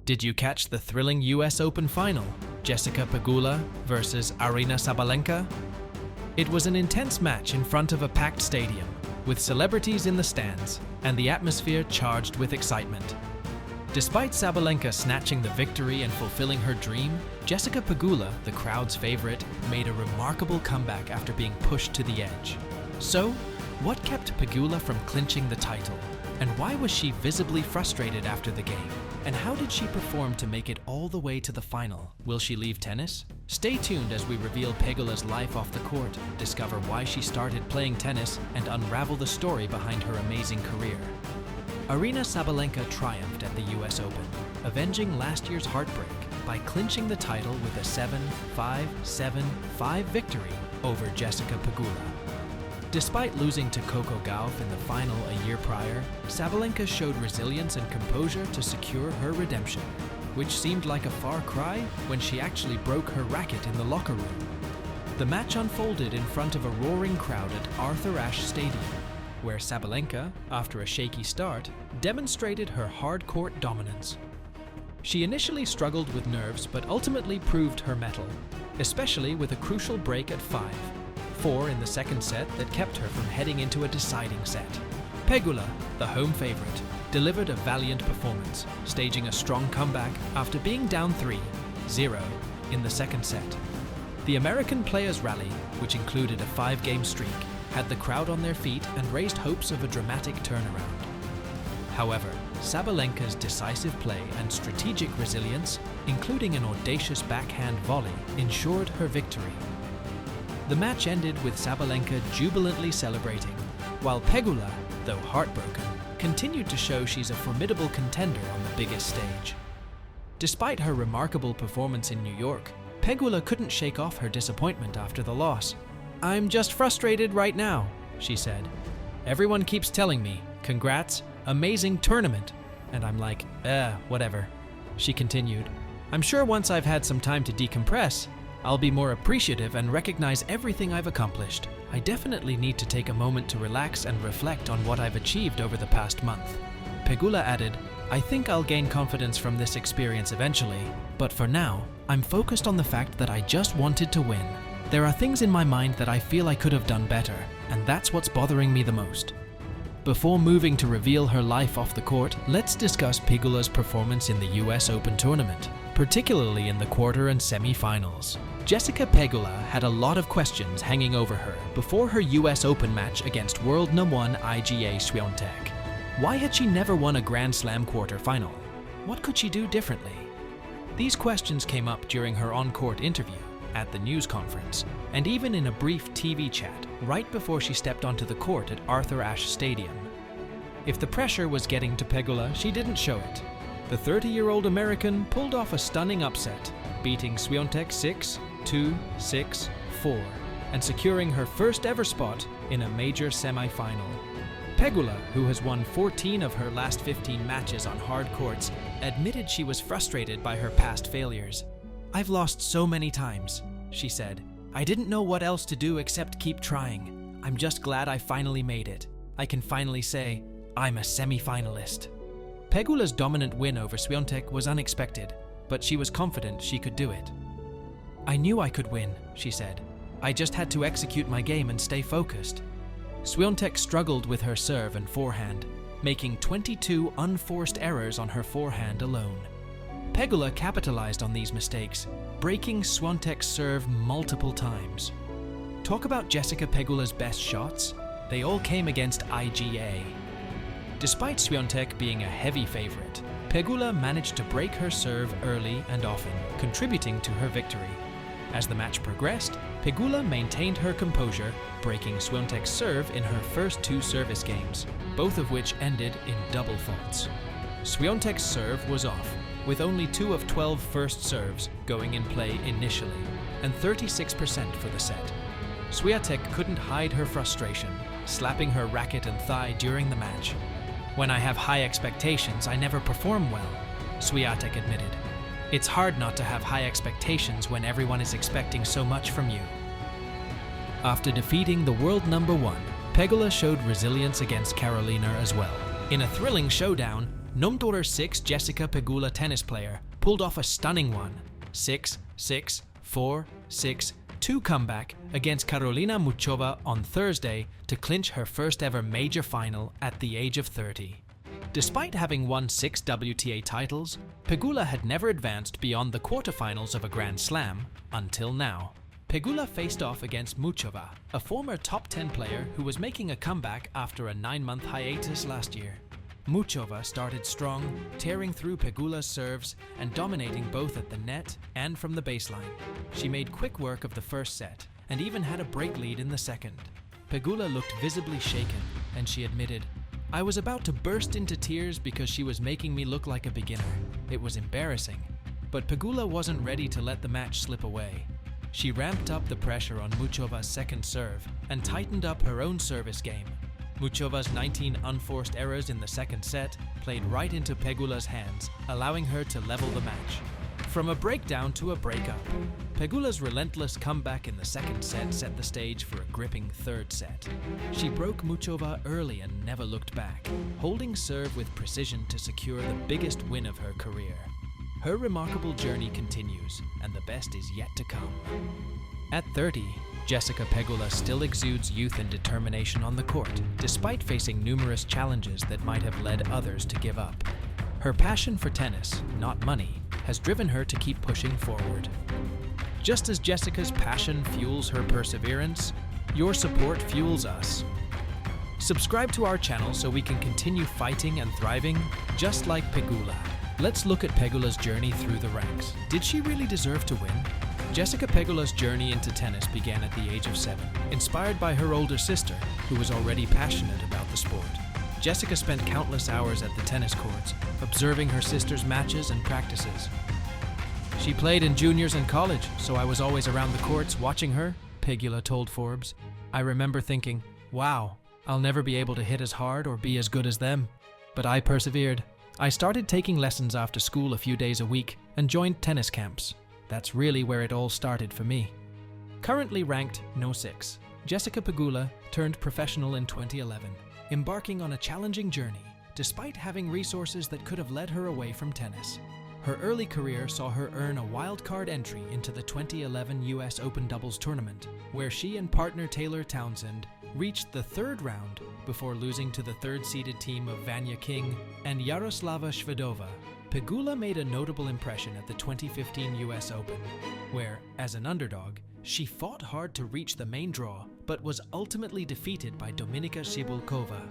Did you catch the thrilling US Open final, Jessica Pegula versus Aryna Sabalenka? It was an intense match in front of a packed stadium, with celebrities in the stands and the atmosphere charged with excitement. Despite Sabalenka snatching the victory and fulfilling her dream, Jessica Pegula, the crowd's favorite, made a remarkable comeback after being pushed to the edge. So, what kept Pegula from clinching the title? And why was she visibly frustrated after the game? And how did she perform to make it all the way to the final? Will she leave tennis? Stay tuned as we reveal Pegula's life off the court, discover why she started playing tennis, and unravel the story behind her amazing career. Aryna Sabalenka triumphed at the US Open, avenging last year's heartbreak by clinching the title with a 7-5, 7-5 victory over Jessica Pegula. Despite losing to Coco Gauff in the final a year prior, Sabalenka showed resilience and composure to secure her redemption, which seemed like a far cry when she actually broke her racket in the locker room. The match unfolded in front of a roaring crowd at Arthur Ashe Stadium, where Sabalenka, after a shaky start, demonstrated her hard-court dominance. She initially struggled with nerves but ultimately proved her mettle, especially with a crucial break at 5-4 in the second set that kept her from heading into a deciding set. Pegula, the home favorite, delivered a valiant performance, staging a strong comeback after being down 3-0 in the second set. The American players' rally, which included a 5-game streak, had the crowd on their feet and raised hopes of a dramatic turnaround. However, Sabalenka's decisive play and strategic resilience, including an audacious backhand volley, ensured her victory. The match ended with Sabalenka jubilantly celebrating, while Pegula, though heartbroken, continued to show she's a formidable contender on the biggest stage. Despite her remarkable performance in New York, Pegula couldn't shake off her disappointment after the loss. "I'm just frustrated right now," she said. "Everyone keeps telling me, 'Congrats, amazing tournament,' and I'm like, whatever." She continued, "I'm sure once I've had some time to decompress, I'll be more appreciative and recognize everything I've accomplished. I definitely need to take a moment to relax and reflect on what I've achieved over the past month." Pegula added, "I think I'll gain confidence from this experience eventually, but for now, I'm focused on the fact that I just wanted to win. There are things in my mind that I feel I could have done better, and that's what's bothering me the most." Before moving to reveal her life off the court, let's discuss Pegula's performance in the US Open tournament, particularly in the quarter and semi-finals. Jessica Pegula had a lot of questions hanging over her before her US Open match against world #1 Iga Swiatek. Why had she never won a Grand Slam quarter-final? What could she do differently? These questions came up during her on-court interview, at the news conference, and even in a brief TV chat right before she stepped onto the court at Arthur Ashe Stadium. If the pressure was getting to Pegula, she didn't show it. The 30-year-old American pulled off a stunning upset, beating Swiatek 6-2, 6-4, and securing her first ever spot in a major semi-final. Pegula, who has won 14 of her last 15 matches on hard courts, admitted she was frustrated by her past failures. "I've lost so many times," she said. "I didn't know what else to do except keep trying. I'm just glad I finally made it. I can finally say, I'm a semi-finalist." Pegula's dominant win over Swiatek was unexpected, but she was confident she could do it. "I knew I could win," she said. "I just had to execute my game and stay focused." Swiatek struggled with her serve and forehand, making 22 unforced errors on her forehand alone. Pegula capitalized on these mistakes, breaking Swiatek's serve multiple times. Talk about Jessica Pegula's best shots? They all came against Iga. Despite Swiatek being a heavy favorite, Pegula managed to break her serve early and often, contributing to her victory. As the match progressed, Pegula maintained her composure, breaking Swiatek's serve in her first 2 service games, both of which ended in double faults. Swiatek's serve was off, with only 2 of 12 first serves going in play initially, and 36% for the set. Swiatek couldn't hide her frustration, slapping her racket and thigh during the match. "When I have high expectations, I never perform well," Swiatek admitted. "It's hard not to have high expectations when everyone is expecting so much from you." After defeating the world #1, Pegula showed resilience against Carolina as well. In a thrilling showdown, Number 6 Jessica Pegula tennis player pulled off a stunning 6-6, 4-6-2 comeback against Karolina Muchova on Thursday to clinch her first ever major final at the age of 30. Despite having won 6 WTA titles, Pegula had never advanced beyond the quarterfinals of a Grand Slam until now. Pegula faced off against Muchova, a former top 10 player who was making a comeback after a 9-month hiatus last year. Muchova started strong, tearing through Pegula's serves and dominating both at the net and from the baseline. She made quick work of the first set and even had a break lead in the second. Pegula looked visibly shaken, and she admitted, "I was about to burst into tears because she was making me look like a beginner. It was embarrassing." But Pegula wasn't ready to let the match slip away. She ramped up the pressure on Muchova's second serve and tightened up her own service game. Muchova's 19 unforced errors in the second set played right into Pegula's hands, allowing her to level the match. From a breakdown to a breakup, Pegula's relentless comeback in the second set the stage for a gripping third set. She broke Muchova early and never looked back, holding serve with precision to secure the biggest win of her career. Her remarkable journey continues, and the best is yet to come. At 30, Jessica Pegula still exudes youth and determination on the court, despite facing numerous challenges that might have led others to give up. Her passion for tennis, not money, has driven her to keep pushing forward. Just as Jessica's passion fuels her perseverance, your support fuels us. Subscribe to our channel so we can continue fighting and thriving, just like Pegula. Let's look at Pegula's journey through the ranks. Did she really deserve to win? Jessica Pegula's journey into tennis began at the age of 7, inspired by her older sister, who was already passionate about the sport. Jessica spent countless hours at the tennis courts, observing her sister's matches and practices. "She played in juniors and college, so I was always around the courts watching her," Pegula told Forbes. "I remember thinking, wow, I'll never be able to hit as hard or be as good as them. But I persevered. I started taking lessons after school a few days a week and joined tennis camps. That's really where it all started for me." Currently ranked No. 6, Jessica Pegula turned professional in 2011, embarking on a challenging journey despite having resources that could have led her away from tennis. Her early career saw her earn a wildcard entry into the 2011 US Open doubles tournament, where she and partner Taylor Townsend reached the third round before losing to the third-seeded team of Vanya King and Yaroslava Shvedova. Pegula made a notable impression at the 2015 US Open, where, as an underdog, she fought hard to reach the main draw, but was ultimately defeated by Dominika Cibulkova.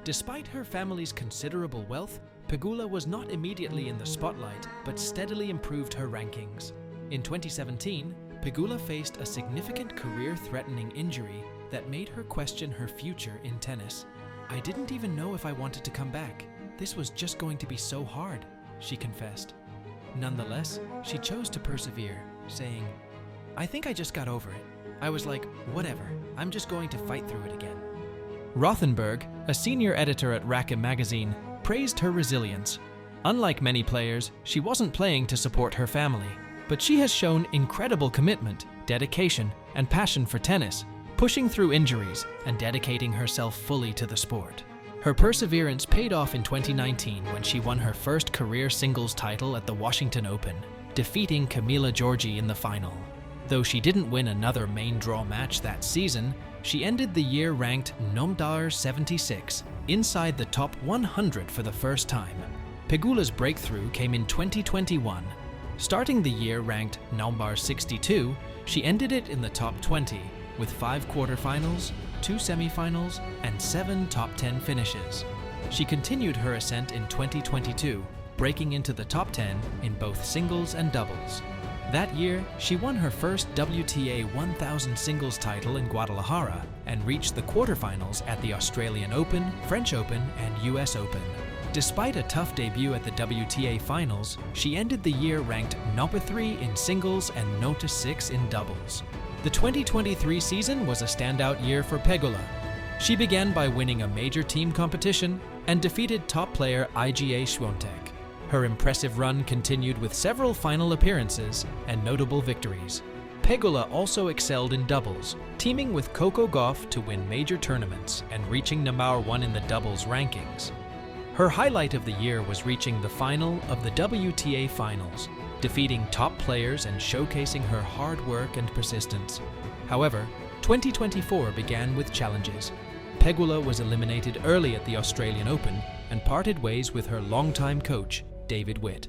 Despite her family's considerable wealth, Pegula was not immediately in the spotlight, but steadily improved her rankings. In 2017, Pegula faced a significant career-threatening injury that made her question her future in tennis. "I didn't even know if I wanted to come back. This was just going to be so hard," she confessed. Nonetheless, she chose to persevere, saying, "I think I just got over it. I was like, whatever, I'm just going to fight through it again." Rothenberg, a senior editor at Racket magazine, praised her resilience. Unlike many players, she wasn't playing to support her family, but she has shown incredible commitment, dedication, and passion for tennis, pushing through injuries and dedicating herself fully to the sport. Her perseverance paid off in 2019 when she won her first career singles title at the Washington Open, defeating Camila Giorgi in the final. Though she didn't win another main draw match that season, she ended the year ranked number 76, inside the top 100 for the first time. Pegula's breakthrough came in 2021. Starting the year ranked number 62, she ended it in the top 20, with 5 quarterfinals, 2 semifinals, and 7 top 10 finishes. She continued her ascent in 2022, breaking into the top 10 in both singles and doubles. That year, she won her first WTA 1000 singles title in Guadalajara and reached the quarterfinals at the Australian Open, French Open, and US Open. Despite a tough debut at the WTA finals, she ended the year ranked number 3 in singles and number 6 in doubles. The 2023 season was a standout year for Pegula. She began by winning a major team competition and defeated top player Iga Swiatek. Her impressive run continued with several final appearances and notable victories. Pegula also excelled in doubles, teaming with Coco Gauff to win major tournaments and reaching number 1 in the doubles rankings. Her highlight of the year was reaching the final of the WTA Finals, defeating top players and showcasing her hard work and persistence. However, 2024 began with challenges. Pegula was eliminated early at the Australian Open and parted ways with her longtime coach, David Witt.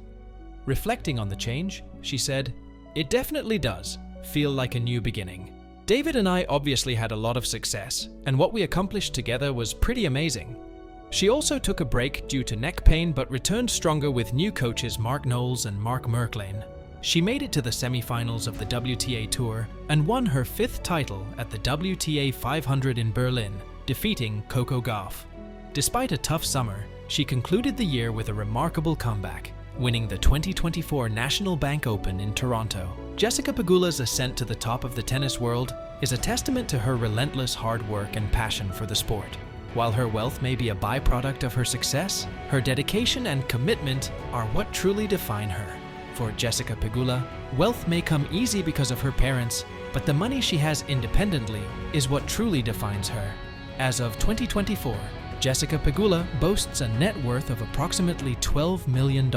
Reflecting on the change, she said, "It definitely does feel like a new beginning. David and I obviously had a lot of success, and what we accomplished together was pretty amazing." She also took a break due to neck pain but returned stronger with new coaches Mark Knowles and Mark Merklane. She made it to the semi-finals of the WTA Tour and won her 5th title at the WTA 500 in Berlin, defeating Coco Gauff. Despite a tough summer, she concluded the year with a remarkable comeback, winning the 2024 National Bank Open in Toronto. Jessica Pegula's ascent to the top of the tennis world is a testament to her relentless hard work and passion for the sport. While her wealth may be a byproduct of her success, her dedication and commitment are what truly define her. For Jessica Pegula, wealth may come easy because of her parents, but the money she has independently is what truly defines her. As of 2024, Jessica Pegula boasts a net worth of approximately $12 million.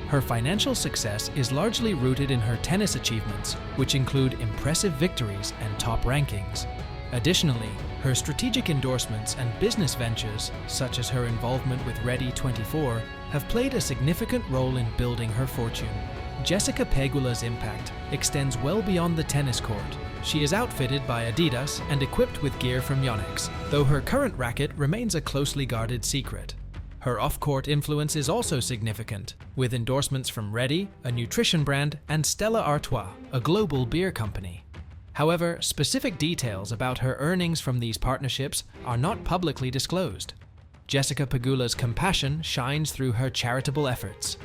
Her financial success is largely rooted in her tennis achievements, which include impressive victories and top rankings. Additionally, her strategic endorsements and business ventures, such as her involvement with Ready24, have played a significant role in building her fortune. Jessica Pegula's impact extends well beyond the tennis court. She is outfitted by Adidas and equipped with gear from Yonex, though her current racket remains a closely guarded secret. Her off-court influence is also significant, with endorsements from Ready, a nutrition brand, and Stella Artois, a global beer company. However, specific details about her earnings from these partnerships are not publicly disclosed. Jessica Pegula's compassion shines through her charitable efforts.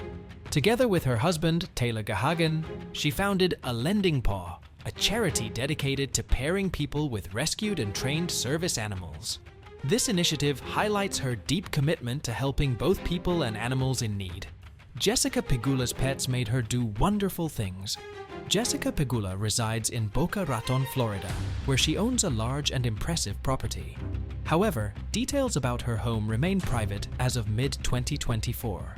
Together with her husband, Taylor Gahagan, she founded A Lending Paw, a charity dedicated to pairing people with rescued and trained service animals. This initiative highlights her deep commitment to helping both people and animals in need. Jessica Pegula's pets made her do wonderful things. Jessica Pegula resides in Boca Raton, Florida, where she owns a large and impressive property. However, details about her home remain private as of mid-2024.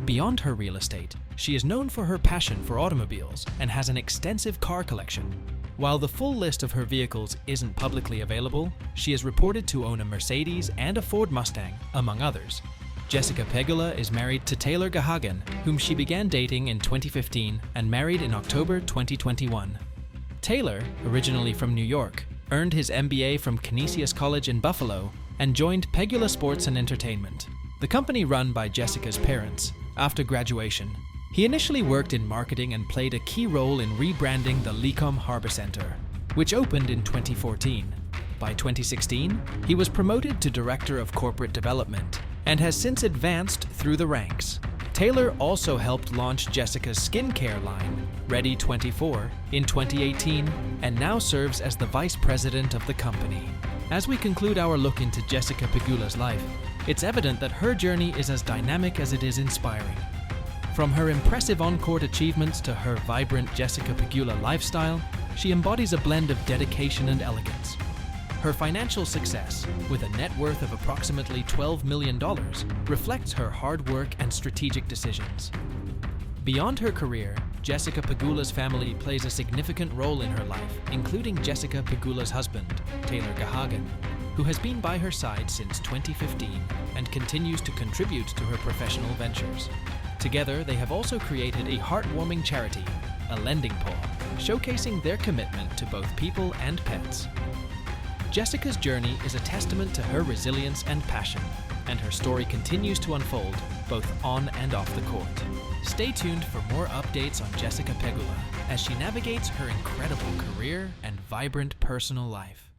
Beyond her real estate, she is known for her passion for automobiles and has an extensive car collection. While the full list of her vehicles isn't publicly available, she is reported to own a Mercedes and a Ford Mustang, among others. Jessica Pegula is married to Taylor Gahagan, whom she began dating in 2015 and married in October 2021. Taylor, originally from New York, earned his MBA from Canisius College in Buffalo and joined Pegula Sports and Entertainment, the company run by Jessica's parents, after graduation. He initially worked in marketing and played a key role in rebranding the Lecom Harbor Center, which opened in 2014. By 2016, he was promoted to Director of Corporate Development and has since advanced through the ranks. Taylor also helped launch Jessica's skincare line, Ready24, in 2018 and now serves as the Vice President of the company. As we conclude our look into Jessica Pegula's life, it's evident that her journey is as dynamic as it is inspiring. From her impressive on-court achievements to her vibrant Jessica Pegula lifestyle, she embodies a blend of dedication and elegance. Her financial success, with a net worth of approximately $12 million, reflects her hard work and strategic decisions. Beyond her career, Jessica Pegula's family plays a significant role in her life, including Jessica Pegula's husband, Taylor Gahagan, who has been by her side since 2015 and continues to contribute to her professional ventures. Together, they have also created a heartwarming charity, A Lending Paw, showcasing their commitment to both people and pets. Jessica's journey is a testament to her resilience and passion, and her story continues to unfold both on and off the court. Stay tuned for more updates on Jessica Pegula as she navigates her incredible career and vibrant personal life.